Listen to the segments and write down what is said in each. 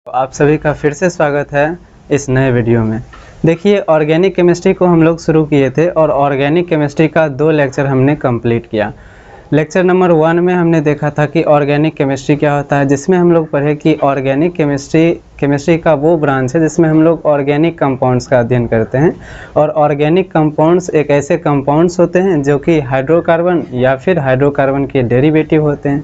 तो आप सभी का फिर से स्वागत है इस नए वीडियो में। देखिए, ऑर्गेनिक केमिस्ट्री को हम लोग शुरू किए थे और ऑर्गेनिक केमिस्ट्री का 2 लेक्चर हमने कंप्लीट किया। लेक्चर नंबर 1 में हमने देखा था कि ऑर्गेनिक केमिस्ट्री क्या होता है, जिसमें हम लोग पढ़े कि ऑर्गेनिक केमिस्ट्री का वो ब्रांच है जिसमें हम लोग ऑर्गेनिक कंपाउंड्स का अध्ययन करते हैं। और ऑर्गेनिक कंपाउंड्स एक ऐसे कंपाउंड्स होते हैं जो कि हाइड्रोकार्बन या फिर हाइड्रोकार्बन के डेरिवेटिव होते हैं।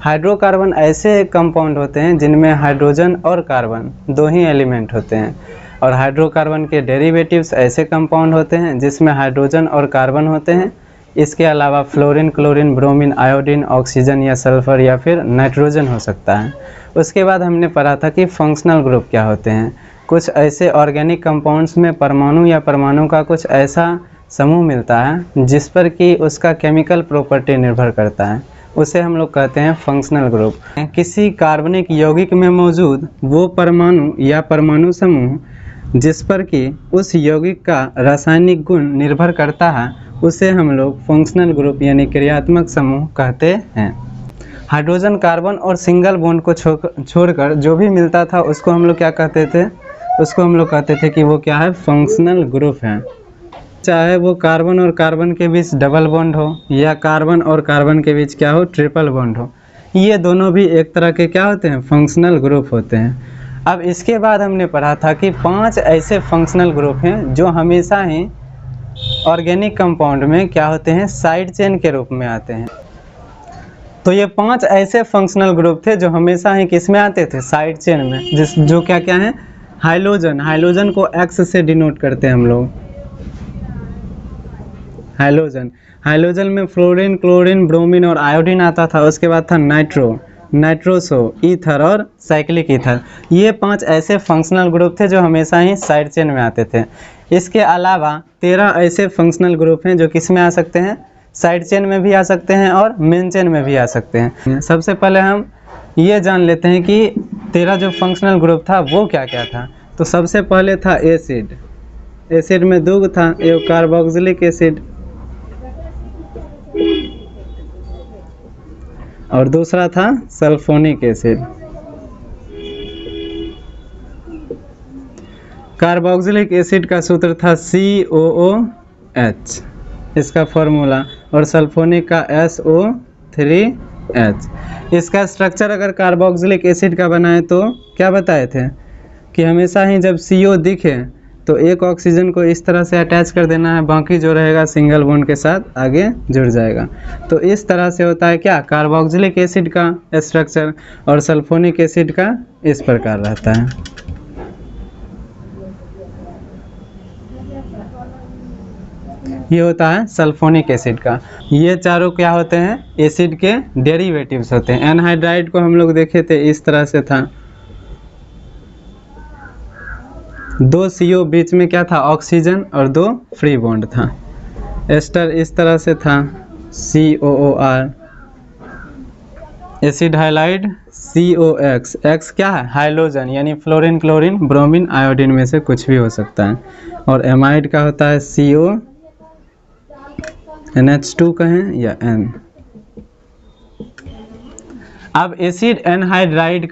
हाइड्रोकार्बन ऐसे कंपाउंड होते हैं जिनमें हाइड्रोजन और कार्बन दो ही एलिमेंट होते हैं, और हाइड्रोकार्बन के डेरिवेटिव्स ऐसे कंपाउंड होते हैं जिसमें हाइड्रोजन और कार्बन होते हैं। इसके अलावा fluorine, chlorine, bromine, iodine, oxygen या सल्फर या फिर नाइट्रोजन हो सकता है। उसके बाद हमने पढ़ा था कि फंक्शनल ग्रुप क्या होते हैं। कुछ ऐसे ऑर्गेनिक कंपाउंड्स में परमाणु या परमाणु का कुछ ऐसा समूह मिलता है जिस पर कि उसका केमिकल प्रॉपर्टी निर्भर करता है, उसे हम लोग कहते हैं फंक्शनल ग्रुप। किसी कार्बनिक यौगिक में मौजूद वो परमाणु या परमाणु समूह जिस पर कि उस यौगिक का रासायनिक गुण निर्भर करता है, उसे हम लोग फंक्शनल ग्रुप यानी क्रियात्मक समूह कहते हैं। हाइड्रोजन, कार्बन और सिंगल बॉन्ड को छोड़कर जो भी मिलता था उसको हम लोग क्या कहते थे? उसको हम लोग कहते थे कि वो क्या है? फंक्शनल ग्रुप है। चाहे वो कार्बन और कार्बन के बीच डबल बॉन्ड हो या कार्बन और कार्बन के बीच क्या हो? ट्रिपल बॉन्ड हो, ये दोनों भी एक तरह के क्या होते हैं? फंक्शनल ग्रुप होते हैं। अब इसके बाद हमने पढ़ा था कि 5 ऐसे फंक्शनल ग्रुप हैं जो हमेशा ही ऑर्गेनिक कंपाउंड में क्या होते हैं? साइड चेन के रूप में आते हैं। तो ये 5 ऐसे फंक्शनल ग्रुप थे जो हमेशा ही किस में आते थे? साइड चेन में। जो क्या क्या है? हाइलोजन। हाइलोजन को एक्स से डिनोट करते हैं हम लोग। हाइलोजन में फ्लोरीन, क्लोरीन, ब्रोमीन और आयोडीन आता था। उसके बाद था नाइट्रोसो, ईथर और साइक्लिक ईथर। ये 5 ऐसे फंक्शनल ग्रुप थे जो हमेशा ही साइड चेन में आते थे। इसके अलावा 13 ऐसे फंक्शनल ग्रुप हैं जो किस में आ सकते हैं? साइड चेन में भी आ सकते हैं और मेन चेन में भी आ सकते हैं। सबसे पहले हम ये जान लेते हैं कि 13 जो फंक्शनल ग्रुप था वो क्या क्या था। तो सबसे पहले था एसिड। एसिड में 2 था, एक कार्बोक्सिलिक एसिड और दूसरा था सल्फोनिक एसिड। कार्बोक्सिलिक एसिड का सूत्र था COOH, इसका फॉर्मूला, और सल्फोनिक का SO3H। इसका स्ट्रक्चर अगर कार्बोक्सिलिक एसिड का बनाए तो क्या बताए थे कि हमेशा ही जब CO दिखे तो एक ऑक्सीजन को इस तरह से अटैच कर देना है, बाकी जो रहेगा सिंगल बॉन्ड के साथ आगे जुड़ जाएगा। तो इस तरह से होता है क्या? कार्बोक्सिलिक एसिड का स्ट्रक्चर, और सल्फोनिक एसिड का इस प्रकार रहता है। ये होता है सल्फोनिक एसिड का। ये चारों क्या होते हैं? एसिड के डेरिवेटिव्स होते हैं। एनहाइड्राइड को हम लोग देखे थे, इस तरह से था। 2 CO बीच में क्या था? ऑक्सीजन, और 2 फ्री बॉन्ड था। एस्टर इस तरह से था, COOR। Acid halide COX। X क्या है? हाइलोजन, यानी फ्लोरीन, क्लोरीन, ब्रोमीन, आयोडीन में से कुछ भी हो सकता है। और एमाइड का होता है CO, NH2 कहें या N। अब एसिड एनहाइड्राइड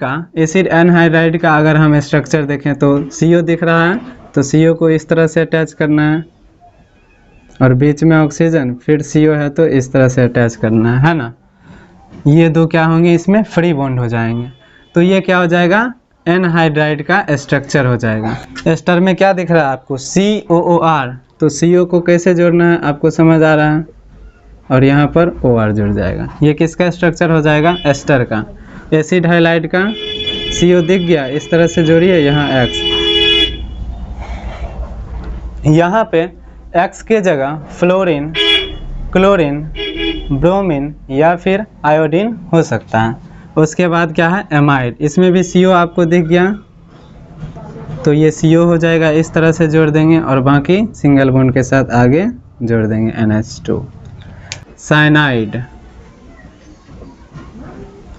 का अगर हम स्ट्रक्चर देखें तो CO दिख रहा है, तो CO को इस तरह से अटैच करना है, और बीच में ऑक्सीजन, फिर CO है तो इस तरह से अटैच करना है ना। ये 2 क्या होंगे? इसमें फ्री बॉन्ड हो जाएंगे। तो ये क्या हो जाएगा? एनहाइड्राइड का स्ट्रक्चर हो जाएगा। एस्टर में क्या दिख रहा है आपको? COOR। तो CO को कैसे जोड़ना है आपको समझ आ रहा है, और यहाँ पर OR जुड़ जाएगा। ये किसका स्ट्रक्चर हो जाएगा? एस्टर का। एसिड हाइलाइड का CO दिख गया, इस तरह से जोड़िए, यहाँ X। यहाँ पे X के जगह फ्लोरीन, क्लोरीन, ब्रोमीन या फिर आयोडीन हो सकता है। उसके बाद क्या है? एमाइड। इसमें भी CO आपको दिख गया, तो ये CO हो जाएगा, इस तरह से जोड़ देंगे, और बाकी सिंगल बॉन्ड के साथ आगे जोड़ देंगे NH2। साइनाइड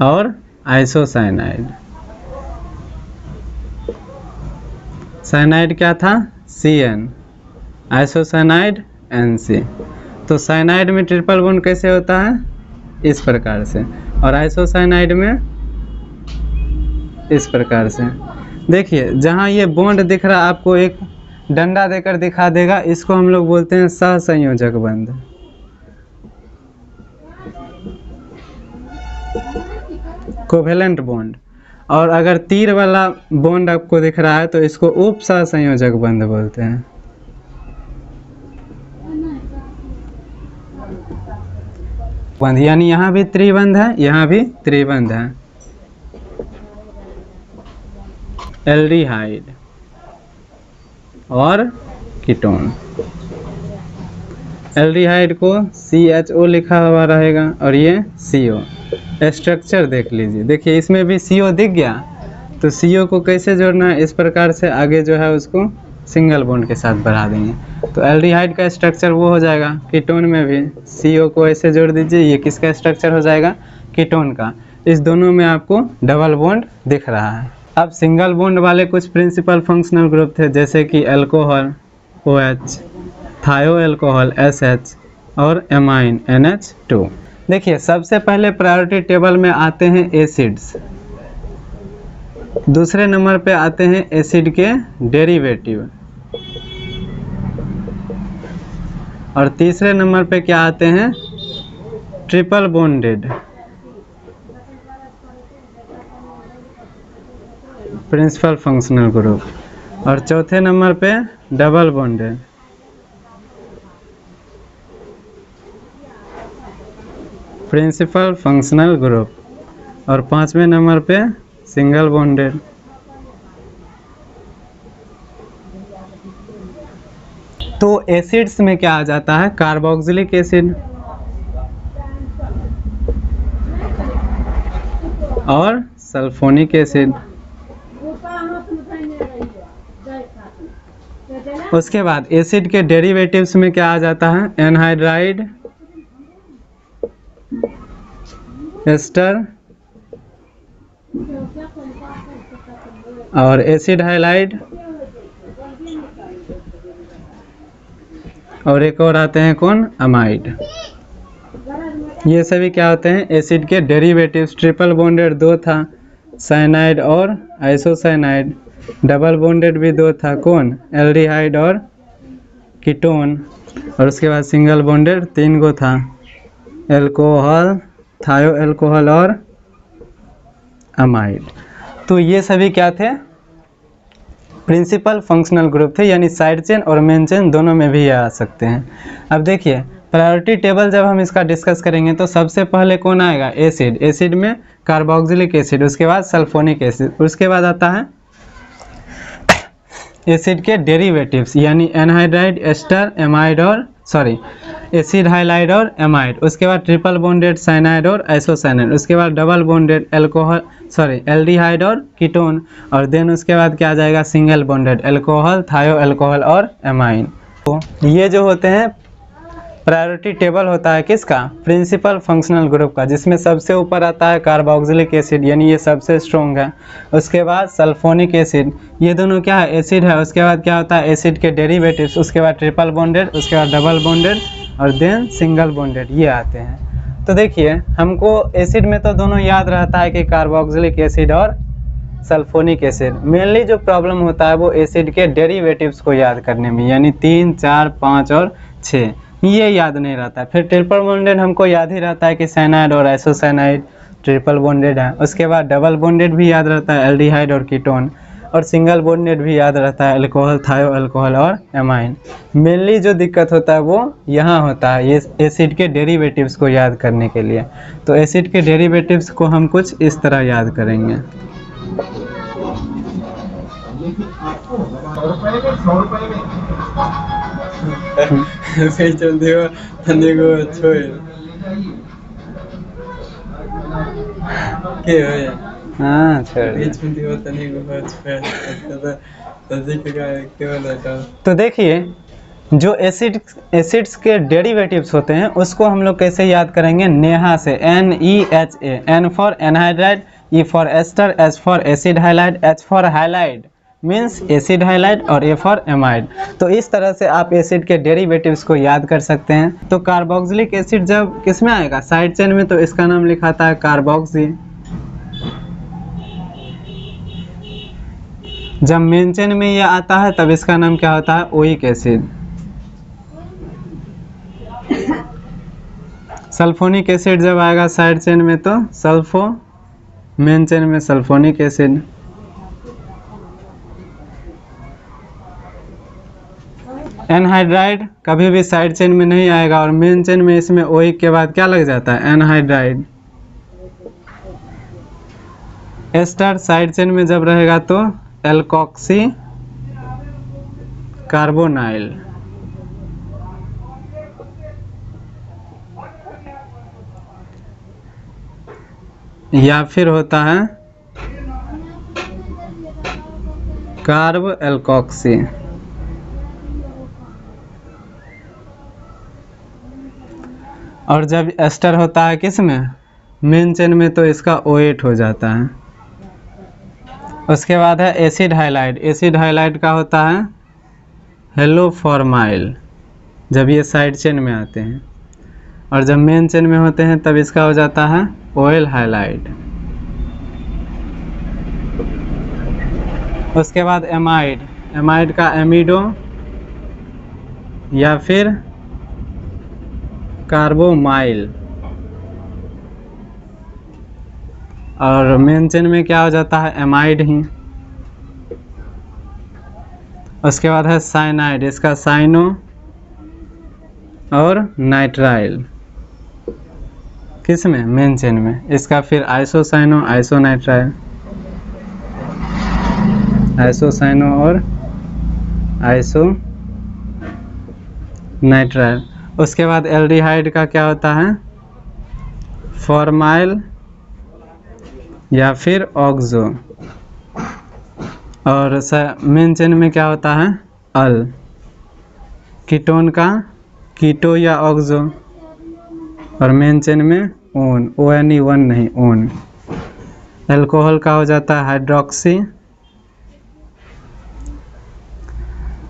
और आइसोसाइनाइड। साइनाइड क्या था? CN, isocyanide NC। तो साइनाइड में ट्रिपल बॉन्ड कैसे होता है? इस प्रकार से, और आइसोसाइनाइड में इस प्रकार से। देखिए जहाँ ये बॉन्ड दिख रहा है आपको एक डंडा देकर दिखा देगा, इसको हम लोग बोलते हैं सहसंयोजक बंध। Covalent bond. और अगर तीर वाला बॉन्ड आपको दिख रहा है तो इसको उप सहसंयोजक बंध बोलते हैं। बंध यानी यहाँ भी त्रिबंध है, यहाँ भी त्रिबंध है। एल्डिहाइड और कीटोन। एल्डिहाइड को CHO लिखा हुआ रहेगा और ये CO। स्ट्रक्चर देख लीजिए, देखिए इसमें भी CO दिख गया, तो CO को कैसे जोड़ना है, इस प्रकार से आगे जो है उसको सिंगल बॉन्ड के साथ बढ़ा देंगे। तो एल्डिहाइड का स्ट्रक्चर वो हो जाएगा। कीटोन में भी CO को ऐसे जोड़ दीजिए, ये किसका स्ट्रक्चर हो जाएगा, कीटोन का। इस दोनों में आपको डबल बॉन्ड दिख रहा है। अब सिंगल बॉन्ड वाले कुछ प्रिंसिपल फंक्शनल ग्रुप थे, जैसे कि अल्कोहल OH, थायो अल्कोहल SH और एमाइन NH2। देखिए सबसे पहले प्रायोरिटी टेबल में आते हैं एसिड्स, दूसरे नंबर पे आते हैं एसिड के डेरिवेटिव, और तीसरे नंबर पे क्या आते हैं, triple bonded principal functional group, और चौथे नंबर पे double bonded principal functional group, और पांचवें नंबर पे सिंगल बॉन्डेड। तो एसिड्स में क्या आ जाता है, कार्बोक्सिलिक एसिड और सल्फोनिक एसिड। उसके बाद एसिड के डेरिवेटिव्स में क्या आ जाता है, एनहाइड्राइड, एस्टर और एसिड हाइलाइड, और एक और आते हैं कौन, अमाइड। ये सभी क्या होते हैं, एसिड के डेरिवेटिव्स। ट्रिपल बॉन्डेड 2 था, साइनाइड और आइसोसाइनाइड। डबल बॉन्डेड भी 2 था, कौन, एल्डिहाइड और कीटोन। और उसके बाद सिंगल बॉन्डेड 3 गो था, अल्कोहल, थायो अल्कोहल और अमाइड। तो ये सभी क्या थे, प्रिंसिपल फंक्शनल ग्रुप थे, यानी साइड चेन और मेन चेन दोनों में भी आ सकते हैं। अब देखिए प्रायोरिटी टेबल जब हम इसका डिस्कस करेंगे तो सबसे पहले कौन आएगा, एसिड। एसिड में कार्बोक्सिलिक एसिड, उसके बाद सल्फोनिक एसिड, उसके बाद आता है एसिड के डेरिवेटिव्स, यानी एनहाइड्राइड, एस्टर, एमाइड और एसिड हाइलाइड और एमाइड। उसके बाद ट्रिपल बॉन्डेड साइनाइड और आइसोसाइनाइड। उसके बाद डबल बॉन्डेड एल्डिहाइड और कीटोन। और देन उसके बाद क्या आ जाएगा, single bonded alcohol, thio alcohol और एमाइन। तो ये जो होते हैं प्रायोरिटी टेबल होता है किसका, प्रिंसिपल फंक्शनल ग्रुप का, जिसमें सबसे ऊपर आता है कार्बोक्सिलिक एसिड, यानी ये सबसे स्ट्रॉन्ग है। उसके बाद सल्फोनिक एसिड, ये दोनों क्या है, एसिड है। उसके बाद क्या होता है, एसिड के डेरिवेटिव्स। उसके बाद ट्रिपल बॉन्डेड, उसके बाद डबल बॉन्डेड और देन सिंगल बॉन्डेड, ये आते हैं। तो देखिए हमको एसिड में तो दोनों याद रहता है कि कार्बोक्सिलिक एसिड और सल्फोनिक एसिड। मेनली जो प्रॉब्लम होता है वो एसिड के डेरिवेटिव्स को याद करने में, यानी 3, 4, 5 और 6, ये याद नहीं रहता है। फिर ट्रिपल बॉन्डेड हमको याद ही रहता है कि साइनाइड और आइसोसाइनाइड ट्रिपल बॉन्डेड है। उसके बाद डबल बॉन्डेड भी याद रहता है, एल्डिहाइड और कीटोन। और सिंगल बॉन्डेड भी याद रहता है, अल्कोहल, थायो अल्कोहल और एमाइन। मेनली जो दिक्कत होता है वो यहाँ होता है, ये एसिड के डेरिवेटिव्स को याद करने के लिए। तो एसिड के डेरिवेटिव्स को हम कुछ इस तरह याद करेंगे। हाँ तो देखिए जो एसिड्स के डेरिवेटिव्स होते हैं उसको हम लोग कैसे याद करेंगे, नेहा से, NEHA। N for anhydride, E for ester, S for acid halide, H for halide means acid halide और A फॉर एमाइड। तो इस तरह से आप एसिड के डेरिवेटिव्स को याद कर सकते हैं। तो कार्बोक्सिलिक एसिड जब किस में आएगा, साइड चेन में, तो इसका नाम लिखाता है कार्बोक्सी। जब मेन चेन में ये आता है तब इसका नाम क्या होता है, ओइक एसिड। सल्फोनिक एसिड जब आएगा साइड चेन में तो सल्फो, मेन चेन में सल्फोनिक एसिड। एनहाइड्राइड कभी भी साइड चेन में नहीं आएगा और मेन चेन में इसमें ओइक के बाद क्या लग जाता है, एनहाइड्राइड। एस्टर साइड चेन में जब रहेगा तो एल्कोक्सी कार्बोनाइल। या फिर होता है कार्ब एल्कोक्सी। और जब एस्टर होता है किस में, मेन चेन में, तो इसका O8 हो जाता है। उसके बाद है एसिड हाइलाइड। एसिड हाइलाइड का होता है हेलोफॉर्माइल जब ये साइड चेन में आते हैं, और जब मेन चेन में होते हैं तब इसका हो जाता है ऑयल हाइलाइड। उसके बाद एमाइड। एमाइड का एमिडो या फिर कार्बोमाइल। और मेन चेन में क्या हो जाता है, एमाइड ही। उसके बाद है साइनाइड। इसका साइनो और नाइट्राइल किस में, मेन चेन में। इसका फिर आइसोसाइनो, आइसोनाइट्राइल, आइसोसाइनो और आइसो नाइट्राइल। उसके बाद एल्डिहाइड का क्या होता है, फॉर्माइल या फिर ऑक्सो। और मेन चेन में क्या होता है, अल। कीटोन का कीटो या ऑक्सो, और मेन चेन में ओन, ONE1 नहीं, ओन। अल्कोहल का हो जाता है हाइड्रोक्सी,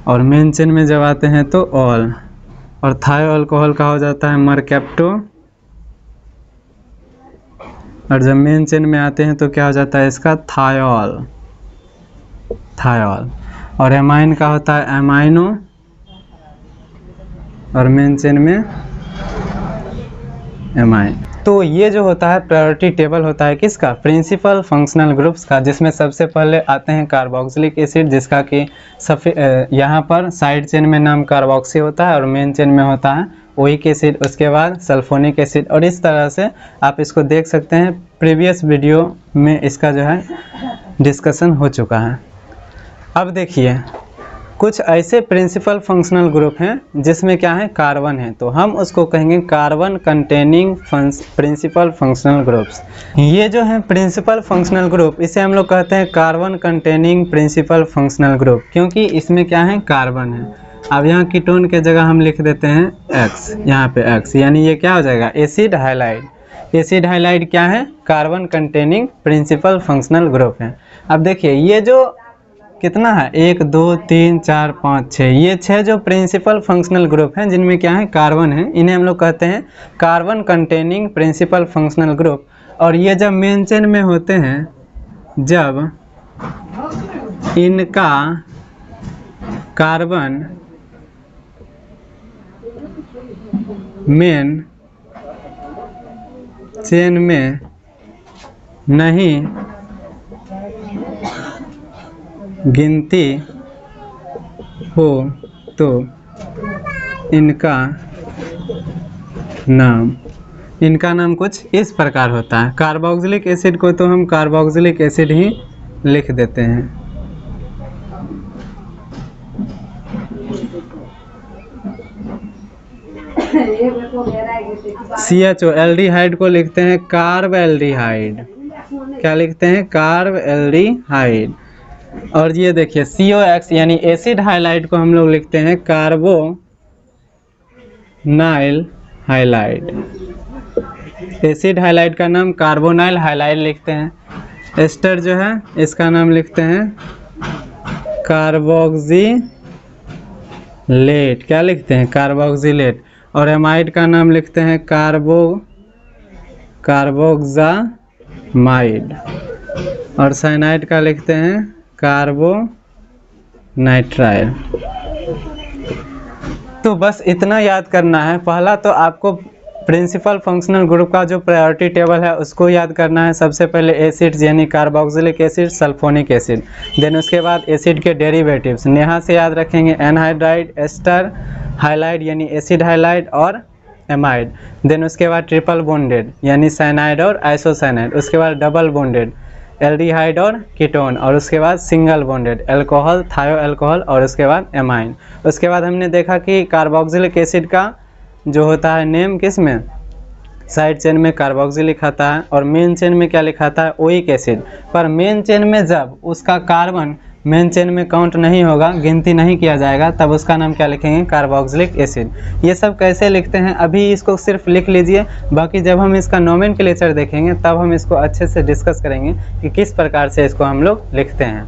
और मेन चेन में जब आते हैं तो ऑल। और थायो अल्कोहल का हो जाता है मरकैप्टो, और जब मेन चेन में आते हैं तो क्या हो जाता है इसका, थायोल, थायोल। और एमाइन का होता है एमाइनो, और मेन चेन में एमाइन। तो ये जो होता है प्रायोरिटी टेबल होता है किसका, प्रिंसिपल फंक्शनल ग्रुप्स का, जिसमें सबसे पहले आते हैं कार्बोक्सिलिक एसिड, जिसका कि यहाँ पर साइड चेन में नाम कार्बोक्सी होता है और मेन चेन में होता है ओइक एसिड। उसके बाद सल्फोनिक एसिड। और इस तरह से आप इसको देख सकते हैं, प्रीवियस वीडियो में इसका जो है डिस्कशन हो चुका है। अब देखिए कुछ ऐसे प्रिंसिपल फंक्शनल ग्रुप हैं जिसमें क्या है, कार्बन है, तो हम उसको कहेंगे carbon containing principal functional groups. ये जो है प्रिंसिपल फंक्शनल ग्रुप, इसे हम लोग कहते हैं carbon containing principal functional group, क्योंकि इसमें क्या है, कार्बन है। अब यहाँ कीटोन के जगह हम लिख देते हैं X, यहाँ पे X, यानी ये क्या हो जाएगा, एसिड हाइलाइड। एसिड हाइलाइड क्या है, carbon containing principal functional group है। अब देखिए ये जो कितना है, 1 2 3 4 5 6, ये 6 जो प्रिंसिपल फंक्शनल ग्रुप हैं जिनमें क्या है, कार्बन है, इन्हें हम लोग कहते हैं carbon containing principal functional group. और ये जब मेन चेन में होते हैं, जब इनका कार्बन मेन चेन में नहीं गिनती हो तो इनका नाम कुछ इस प्रकार होता है। कार्बोक्सिलिक एसिड को तो हम कार्बोक्सिलिक एसिड ही लिख देते हैं। CHO एल्डिहाइड को लिखते हैं कार्ब एल्डिहाइड। क्या लिखते हैं, कार्ब एल्डिहाइड। और ये देखिए COX यानी एसिड हाइलाइड को हम लोग लिखते हैं कार्बोनाइल हाइलाइड। एसिड हाइलाइड का नाम कार्बोनाइल हाइलाइड लिखते हैं। एस्टर जो है इसका नाम लिखते हैं कार्बोक्सिलेट। क्या लिखते हैं, कार्बोक्सिलेट। और एमाइड का नाम लिखते हैं कार्बोक्सामाइड। और साइनाइड का लिखते हैं कार्बोनाइल। नाइट्राइल। तो बस इतना याद करना है। पहला तो आपको प्रिंसिपल फंक्शनल ग्रुप का जो प्रायोरिटी टेबल है उसको याद करना है। सबसे पहले एसिड्स यानी carboxylic acid, sulphonic acid, then उसके बाद एसिड के डेरिवेटिव्स यहाँ से याद रखेंगे, एनहाइड्राइड, एस्टर, हाइलाइड यानी एसिड हाइलाइड और एमाइड। देन उसके बाद ट्रिपल बॉन्डेड यानी साइनाइड और आइसोसाइनाइड, उसके बाद डबल बॉन्डेड एल्डिहाइड और कीटोन, और उसके बाद single bonded alcohol, thio alcohol, और उसके बाद एमाइन। उसके बाद हमने देखा कि कार्बोक्सिलिक एसिड का जो होता है नेम किस में, साइड चेन में कार्बोक्सिल लिखाता है, और मेन चेन में क्या लिखाता है, ओइक एसिड। पर मेन चेन में जब उसका कार्बन मेन चेन में काउंट नहीं होगा, गिनती नहीं किया जाएगा, तब उसका नाम क्या लिखेंगे, कार्बोक्सिलिक एसिड। ये सब कैसे लिखते हैं अभी इसको सिर्फ लिख लीजिए, बाकी जब हम इसका नोमेनक्लेचर देखेंगे तब हम इसको अच्छे से डिस्कस करेंगे कि किस प्रकार से इसको हम लोग लिखते हैं।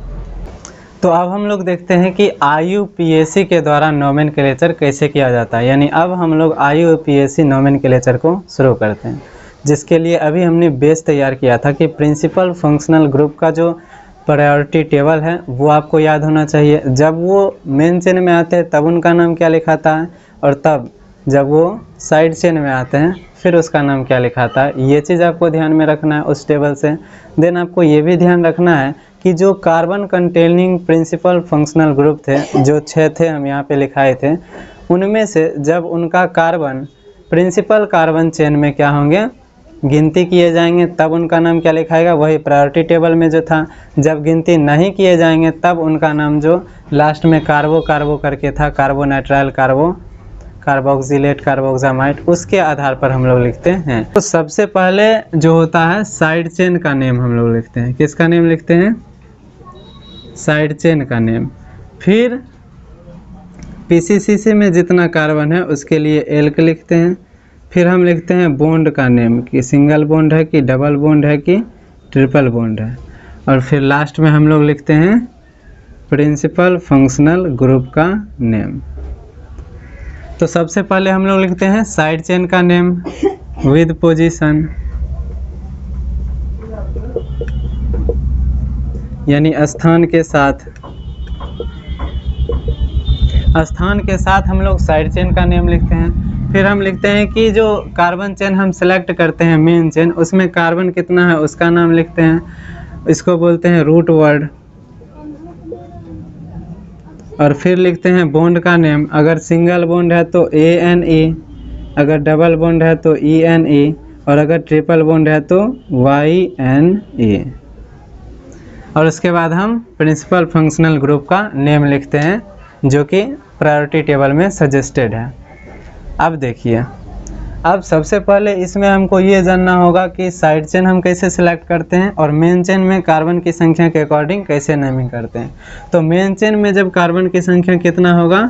तो अब हम लोग देखते हैं कि IUPAC के द्वारा नोमेनक्लेचर कैसे किया जाता है, यानी अब हम लोग IUPAC नोमेनक्लेचर को शुरू करते हैं, जिसके लिए अभी हमने बेस तैयार किया था कि प्रिंसिपल फंक्शनल ग्रुप का जो प्रायोरिटी टेबल है वो आपको याद होना चाहिए। जब वो मेन चेन में आते हैं तब उनका नाम क्या लिखाता है, और तब जब वो साइड चेन में आते हैं फिर उसका नाम क्या लिखाता है। ये चीज़ आपको ध्यान में रखना है उस टेबल से। देन आपको ये भी ध्यान रखना है कि जो carbon containing principal functional group थे, जो 6 थे हम यहाँ पे लिखाए थे, उनमें से जब उनका कार्बन प्रिंसिपल कार्बन चेन में क्या होंगे, गिनती किए जाएंगे, तब उनका नाम क्या लिखाएगा, वही प्रायोरिटी टेबल में जो था। जब गिनती नहीं किए जाएंगे तब उनका नाम जो लास्ट में कार्बो कार्बो करके था, कार्बोनाइट्राइल, कार्बोक्सिलेट, कार्बोक्सामाइड, उसके आधार पर हम लोग लिखते हैं। तो सबसे पहले जो होता है साइड चेन का नेम हम लोग लिखते हैं। किसका नेम लिखते हैं, साइड चेन का नेम। फिर PCCC में जितना कार्बन है उसके लिए एल्क लिखते हैं। फिर हम लिखते हैं बॉन्ड का नेम, कि सिंगल बॉन्ड है कि डबल बॉन्ड है कि ट्रिपल बॉन्ड है। और फिर लास्ट में हम लोग लिखते हैं प्रिंसिपल फंक्शनल ग्रुप का नेम। तो सबसे पहले हम लोग लिखते हैं साइड चेन का नेम विद पोजीशन, यानी स्थान के साथ। स्थान के साथ हम लोग साइड चेन का नेम लिखते हैं। फिर हम लिखते हैं कि जो कार्बन चेन हम सेलेक्ट करते हैं मेन चेन, उसमें कार्बन कितना है उसका नाम लिखते हैं, इसको बोलते हैं रूट वर्ड। और फिर लिखते हैं बॉन्ड का नेम, अगर सिंगल बॉन्ड है तो ANE, अगर डबल बॉन्ड है तो ENE, और अगर ट्रिपल बॉन्ड है तो YNE। और उसके बाद हम प्रिंसिपल फंक्शनल ग्रुप का नेम लिखते हैं जो कि प्रायोरिटी टेबल में सजेस्टेड है। अब देखिए, अब सबसे पहले इसमें हमको ये जानना होगा कि साइड चेन हम कैसे सिलेक्ट करते हैं और मेन चेन में कार्बन की संख्या के अकॉर्डिंग कैसे नेमिंग करते हैं। तो मेन चेन में जब कार्बन की संख्या कितना होगा,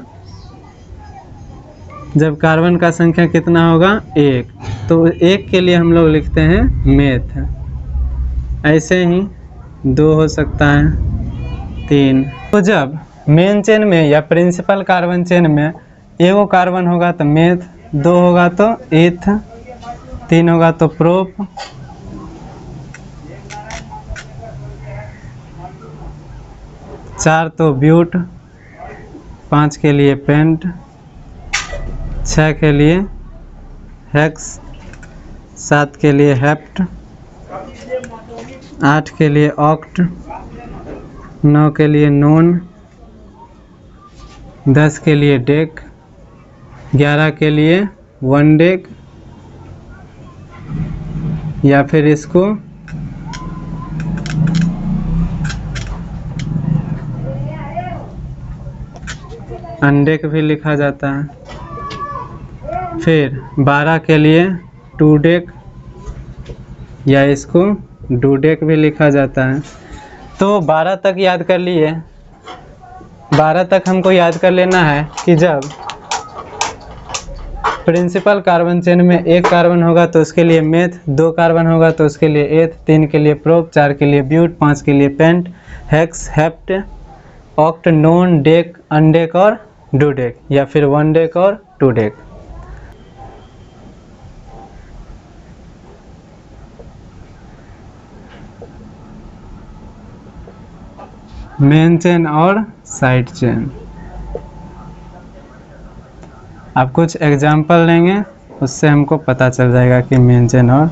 जब कार्बन का संख्या कितना होगा 1, तो 1 के लिए हम लोग लिखते हैं मेथ। ऐसे ही 2 हो सकता है, 3। तो जब मेन चेन में या प्रिंसिपल कार्बन चेन में एगो कार्बन होगा तो मेथ, 2 होगा तो एथ, 3 होगा तो प्रोप, 4 तो ब्यूट, 5 के लिए पेंट, 6 के लिए हेक्स, 7 के लिए हेप्ट, 8 के लिए ऑक्ट, 9 के लिए नोन, 10 के लिए डेक, 11 के लिए वन डेक, या फिर इसको अनडेक भी लिखा जाता है। फिर 12 के लिए टू डेक, या इसको डू डेक भी लिखा जाता है। तो 12 तक याद कर लिए। 12 तक हमको याद कर लेना है कि जब प्रिंसिपल कार्बन चेन में 1 कार्बन होगा तो उसके लिए मेथ, 2 कार्बन होगा तो उसके लिए एथ, 3 के लिए प्रोप, 4 के लिए ब्यूट, 5 के लिए pent, hex, hept, oct, non, dec, undec और डू डेक, या फिर वन डेक और टू डेक। मेन चेन और साइड चेन। आप कुछ एग्जाम्पल लेंगे उससे हमको पता चल जाएगा कि मेन चेन और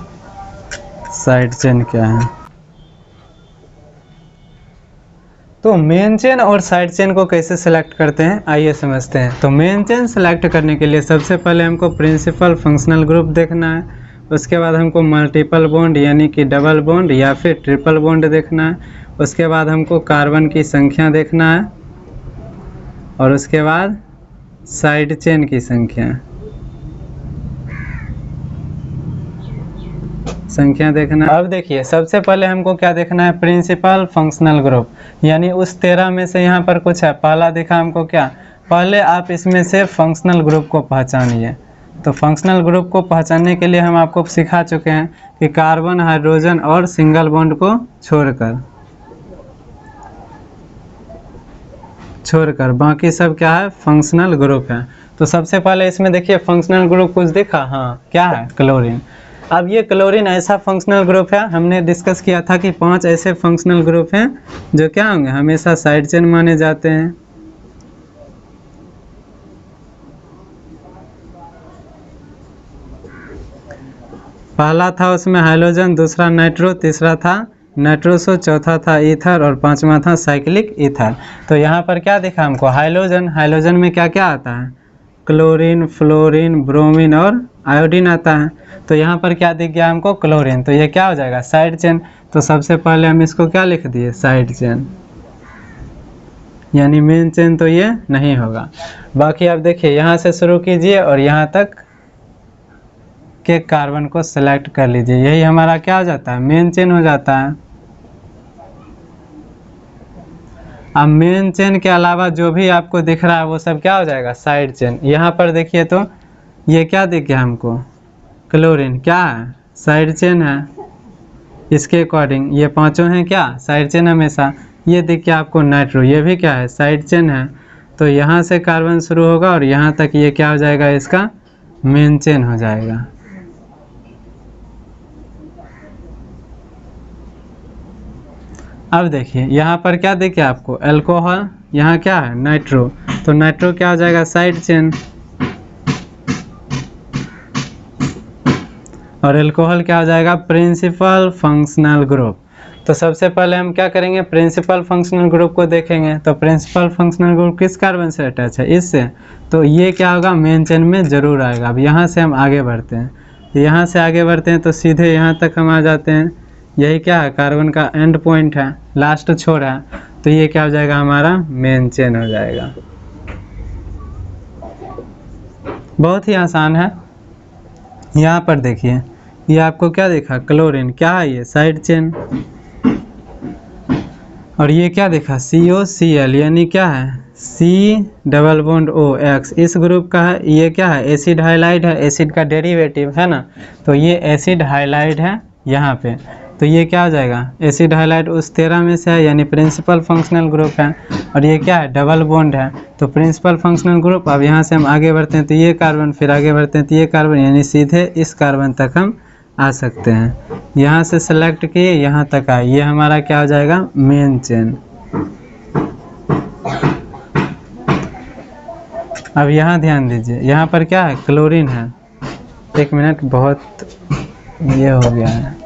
साइड चेन क्या है। तो मेन चेन और साइड चेन को कैसे सिलेक्ट करते हैं आइए समझते हैं। तो मेन चेन सिलेक्ट करने के लिए सबसे पहले हमको प्रिंसिपल फंक्शनल ग्रुप देखना है, उसके बाद हमको मल्टीपल बॉन्ड यानी कि डबल बॉन्ड या फिर ट्रिपल बॉन्ड देखना है, उसके बाद हमको कार्बन की संख्या देखना है और उसके बाद साइड चेन की संख्या देखना। अब देखिए सबसे पहले हमको क्या देखना है, प्रिंसिपल फंक्शनल ग्रुप, यानी उस 13 में से यहाँ पर कुछ है। पहला देखा हमको क्या, पहले आप इसमें से फंक्शनल ग्रुप को पहचानिए। तो फंक्शनल ग्रुप को पहचानने के लिए हम आपको सिखा चुके हैं कि कार्बन, हाइड्रोजन और सिंगल बॉन्ड को छोड़कर बाकी सब क्या है, फंक्शनल ग्रुप है। तो सबसे पहले इसमें देखिए फंक्शनल ग्रुप कुछ दिखा, हाँ क्या है, क्लोरीन। अब ये क्लोरीन ऐसा फंक्शनल ग्रुप है, हमने डिस्कस किया था कि 5 ऐसे फंक्शनल ग्रुप हैं जो क्या होंगे, हमेशा साइड चेन माने जाते हैं। पहला था उसमें हाइड्रोजन, दूसरा नाइट्रो, तीसरा था नाइट्रोसो, चौथा था ईथर और पांचवा था साइक्लिक ईथर। तो यहाँ पर क्या दिखा हमको, हाइड्रोजन। हाइड्रोजन में क्या क्या आता है, क्लोरीन, फ्लोरीन, ब्रोमीन और आयोडीन आता है। तो यहाँ पर क्या दिख गया हमको, क्लोरीन। तो ये क्या हो जाएगा, साइड चेन। तो सबसे पहले हम इसको क्या लिख दिए, साइड चेन, यानी मेन चेन तो ये नहीं होगा। बाकी आप देखिए यहाँ से शुरू कीजिए और यहाँ तक के कार्बन को सेलेक्ट कर लीजिए, यही हमारा क्या हो जाता है, मेन चेन हो जाता है। अब मेन चेन के अलावा जो भी आपको दिख रहा है वो सब क्या हो जाएगा, साइड चेन। यहाँ पर देखिए तो ये क्या दिख गया हमको, क्लोरीन, क्या है, साइड चेन है। इसके अकॉर्डिंग ये पांचों हैं क्या, साइड चेन हमेशा। ये दिख गया आपको नाइट्रो, ये भी क्या है, साइड चेन है। तो यहाँ से कार्बन शुरू होगा और यहाँ तक ये क्या हो जाएगा, इसका मेन चेन हो जाएगा। अब देखिए यहाँ पर क्या दिखे आपको, अल्कोहल, यहाँ क्या है, नाइट्रो। तो नाइट्रो क्या हो जाएगा, साइड चेन। और अल्कोहल क्या हो जाएगा, प्रिंसिपल फंक्शनल ग्रुप। तो सबसे पहले हम क्या करेंगे, प्रिंसिपल फंक्शनल ग्रुप को देखेंगे। तो प्रिंसिपल फंक्शनल ग्रुप किस कार्बन से अटैच है, इससे। तो ये क्या होगा, मेन चेन में जरूर आएगा। अब यहाँ से हम आगे बढ़ते हैं, यहाँ से आगे बढ़ते हैं तो सीधे यहाँ तक हम आ जाते हैं। यही क्या है, कार्बन का एंड पॉइंट है, लास्ट छोर है। तो ये क्या हो जाएगा, हमारा मेन चेन हो जाएगा। बहुत ही आसान है। यहाँ पर देखिए ये आपको क्या देखा, क्लोरीन, क्या है ये, साइड चेन। और ये क्या देखा, COCl, यानी क्या है, C+O X, इस ग्रुप का है। ये क्या है, एसिड हाइलाइड है, एसिड का डेरिवेटिव है ना। तो ये एसिड हाइलाइड है यहाँ पे। तो ये क्या हो जाएगा, एसिड हाइलाइड उस 13 में से है, यानी प्रिंसिपल फंक्शनल ग्रुप है। और ये क्या है, डबल बॉन्ड है। तो प्रिंसिपल फंक्शनल ग्रुप। अब यहाँ से हम आगे बढ़ते हैं तो ये कार्बन, फिर आगे बढ़ते हैं तो ये कार्बन, यानी सीधे इस कार्बन तक हम आ सकते हैं। यहाँ से सेलेक्ट किए, यहाँ तक आए, ये हमारा क्या हो जाएगा, मेन चेन। अब यहाँ ध्यान दीजिए, यहाँ पर क्या है, क्लोरीन है। एक मिनट, बहुत ये हो गया है।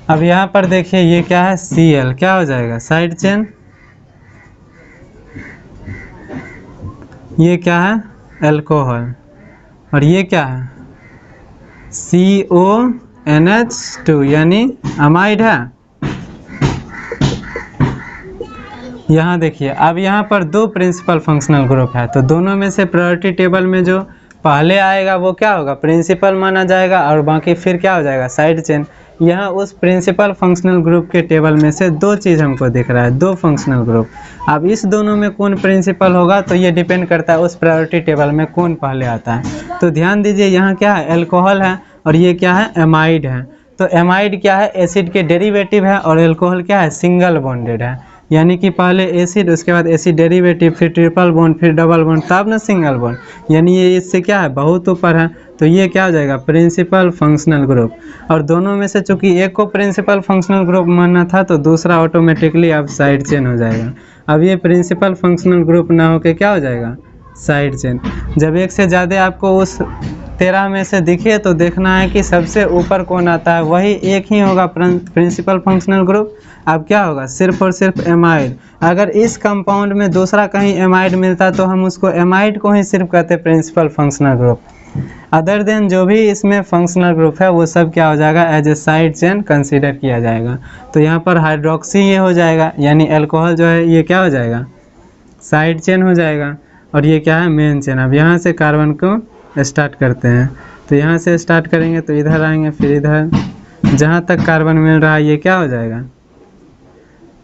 अब यहाँ पर देखिए ये क्या है, Cl, क्या हो जाएगा, साइड चेन। ये क्या है, अल्कोहल। और ये क्या है, CONH2, यानी अमाइड है। यहाँ देखिए अब यहाँ पर दो प्रिंसिपल फंक्शनल ग्रुप है, तो दोनों में से प्रायोरिटी टेबल में जो पहले आएगा वो क्या होगा, प्रिंसिपल माना जाएगा। और बाकी फिर क्या हो जाएगा, साइड चेन। यहाँ उस प्रिंसिपल फंक्शनल ग्रुप के टेबल में से दो चीज़ हमको दिख रहा है, दो फंक्शनल ग्रुप। अब इस दोनों में कौन प्रिंसिपल होगा तो ये डिपेंड करता है उस प्रायोरिटी टेबल में कौन पहले आता है। तो ध्यान दीजिए यहाँ क्या है, एल्कोहल है और ये क्या है, एमाइड है। तो एमाइड क्या है, एसिड के डेरिवेटिव है और एल्कोहल क्या है, सिंगल बॉन्डेड है। यानी कि पहले एसिड, उसके बाद एसिड डेरिवेटिव, फिर ट्रिपल बॉन्ड, फिर डबल बॉन्ड, तब ना सिंगल बॉन्ड, यानी ये इससे क्या है, बहुत ऊपर है। तो ये क्या हो जाएगा, प्रिंसिपल फंक्शनल ग्रुप। और दोनों में से चूंकि एक को प्रिंसिपल फंक्शनल ग्रुप मानना था तो दूसरा ऑटोमेटिकली अब साइड चेन हो जाएगा। अब ये प्रिंसिपल फंक्शनल ग्रुप ना होके क्या हो जाएगा, साइड चेन। जब एक से ज़्यादा आपको उस 13 में से दिखे तो देखना है कि सबसे ऊपर कौन आता है, वही एक ही होगा प्रिंसिपल फंक्शनल ग्रुप। अब क्या होगा, सिर्फ और सिर्फ एमाइड। अगर इस कंपाउंड में दूसरा कहीं एमाइड मिलता तो हम उसको एमाइड को ही सिर्फ कहते principal functional group. Other than जो भी इसमें फंक्शनल ग्रुप है वो सब क्या हो जाएगा, as a side chain consider किया जाएगा। तो यहाँ पर हाइड्रोक्सी ये हो जाएगा, यानी अल्कोहल जो है ये क्या हो जाएगा, साइड चेन हो जाएगा। और ये क्या है, मेन चेन। अब यहाँ से कार्बन को स्टार्ट करते हैं, तो यहाँ से स्टार्ट करेंगे तो इधर आएंगे, फिर इधर जहाँ तक कार्बन मिल रहा है ये क्या हो जाएगा,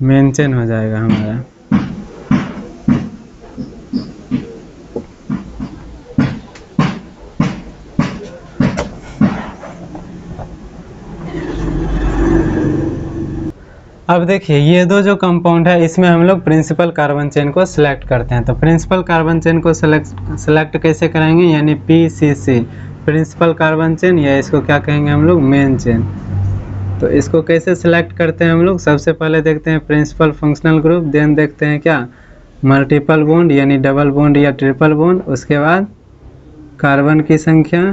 मेन चेन हो जाएगा हमारा। अब देखिए ये दो जो कंपाउंड है इसमें हम लोग प्रिंसिपल कार्बन चेन को सिलेक्ट करते हैं। तो प्रिंसिपल कार्बन चेन को सिलेक्ट कैसे कराएंगे, यानी PCC प्रिंसिपल कार्बन चेन, या इसको क्या कहेंगे हम लोग, मेन चेन। तो इसको कैसे सिलेक्ट करते हैं हम लोग, सबसे पहले देखते हैं प्रिंसिपल फंक्शनल ग्रुप, देन देखते हैं क्या, मल्टीपल बॉन्ड यानी डबल बॉन्ड या ट्रिपल बॉन्ड, उसके बाद कार्बन की संख्या,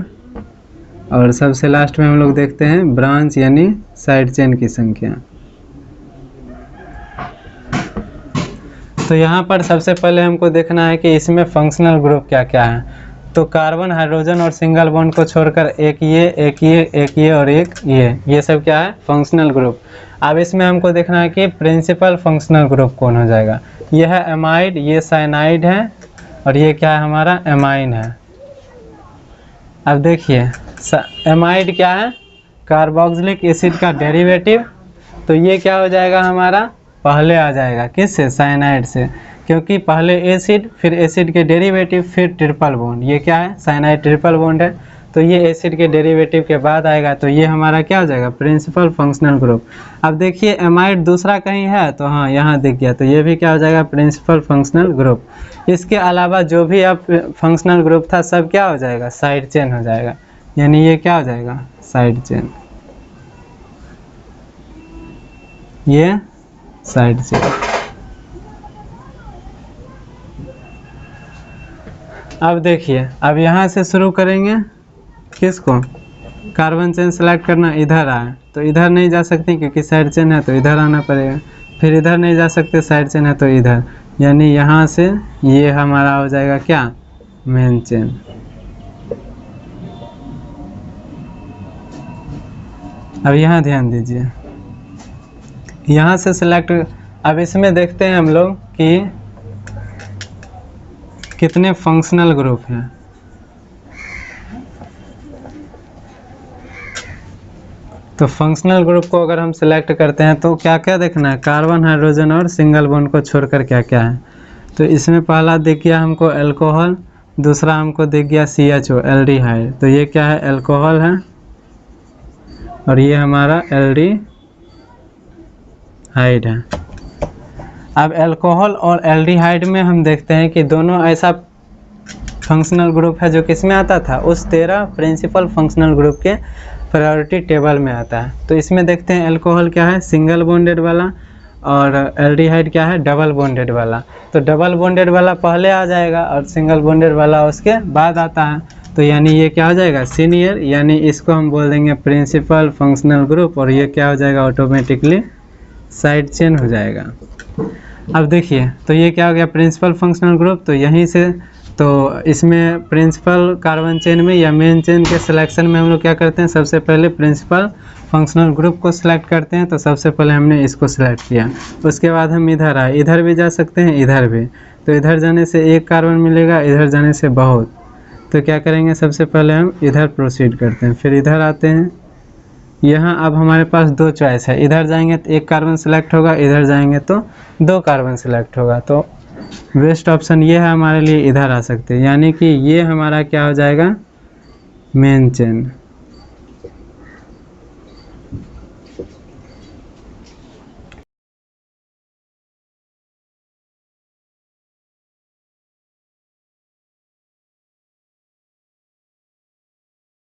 और सबसे लास्ट में हम लोग देखते हैं ब्रांच यानी साइड चेन की संख्या। तो यहाँ पर सबसे पहले हमको देखना है कि इसमें फंक्शनल ग्रुप क्या क्या है। तो कार्बन, हाइड्रोजन और सिंगल बॉन्ड को छोड़कर एक ये, एक ये, एक ये और एक ये सब क्या है, फंक्शनल ग्रुप। अब इसमें हमको देखना है कि प्रिंसिपल फंक्शनल ग्रुप कौन हो जाएगा। ये है एमाइड, ये साइनाइड है और ये क्या है हमारा, एमाइन है। अब देखिए एमाइड क्या है, कार्बोक्सिलिक एसिड का डेरिवेटिव। तो ये क्या हो जाएगा हमारा, पहले आ जाएगा किससे, साइनाइड से, क्योंकि पहले एसिड, फिर एसिड के डेरिवेटिव, फिर ट्रिपल बॉन्ड। ये क्या है, साइनाइड ट्रिपल बॉन्ड है, तो ये एसिड के डेरिवेटिव के बाद आएगा। तो ये हमारा क्या हो जाएगा, प्रिंसिपल फंक्शनल ग्रुप। अब देखिए एमाइड दूसरा कहीं है तो हाँ यहाँ दिख गया, तो ये भी क्या हो जाएगा, प्रिंसिपल फंक्शनल ग्रुप। इसके अलावा जो भी अब फंक्शनल ग्रुप था सब क्या हो जाएगा, साइड चेन हो जाएगा, यानी ये क्या हो जाएगा, साइड चेन, ये साइड चेन। अब देखिए, अब यहाँ से शुरू करेंगे किसको, कार्बन चेन सेलेक्ट करना। इधर आए तो इधर नहीं जा सकते क्योंकि साइड चेन है, तो इधर आना पड़ेगा। फिर इधर नहीं जा सकते, साइड चेन है, तो इधर, यानी यहाँ से ये हमारा हो जाएगा क्या, मेन चेन। अब यहाँ ध्यान दीजिए, यहाँ से सिलेक्ट। अब इसमें देखते हैं हम लोग कि कितने फंक्शनल ग्रुप हैं। तो फंक्शनल ग्रुप को अगर हम सिलेक्ट करते हैं तो क्या क्या देखना है, कार्बन, हाइड्रोजन और सिंगल बॉन्ड को छोड़कर क्या क्या है। तो इसमें पहला दिख गया हमको अल्कोहल, दूसरा हमको दिख गया CHO एल्डिहाइड। तो ये क्या है, अल्कोहल है और ये हमारा एल्डिहाइड है। अब अल्कोहल और एल्डिहाइड में हम देखते हैं कि दोनों ऐसा फंक्शनल ग्रुप है जो किस में आता था, उस 13 प्रिंसिपल फंक्शनल ग्रुप के प्रायोरिटी टेबल में आता है। तो इसमें देखते हैं अल्कोहल क्या है, सिंगल बॉन्डेड वाला, और एल्डिहाइड क्या है, डबल बॉन्डेड वाला। तो डबल बॉन्डेड वाला पहले आ जाएगा और सिंगल बॉन्डेड वाला उसके बाद आता है। तो यानी ये क्या हो जाएगा, सीनियर, यानी इसको हम बोल देंगे प्रिंसिपल फंक्शनल ग्रुप, और ये क्या हो जाएगा, ऑटोमेटिकली साइड चेन हो जाएगा। अब देखिए, तो ये क्या हो गया, प्रिंसिपल फंक्शनल ग्रुप। तो यहीं से, तो इसमें प्रिंसिपल कार्बन चेन में या मेन चेन के सिलेक्शन में हम लोग क्या करते हैं, सबसे पहले प्रिंसिपल फंक्शनल ग्रुप को सिलेक्ट करते हैं। तो सबसे पहले हमने इसको सिलेक्ट किया, उसके बाद हम इधर आए, इधर भी जा सकते हैं, इधर भी। तो इधर जाने से एक कार्बन मिलेगा, इधर जाने से बहुत। तो क्या करेंगे, सबसे पहले हम इधर प्रोसीड करते हैं, फिर इधर आते हैं, यहाँ अब हमारे पास दो चॉइस है, इधर जाएंगे तो एक कार्बन सिलेक्ट होगा, इधर जाएंगे तो दो कार्बन सिलेक्ट होगा। तो बेस्ट ऑप्शन ये है हमारे लिए, इधर आ सकते हैं, यानी कि ये हमारा क्या हो जाएगा, मेन चेन।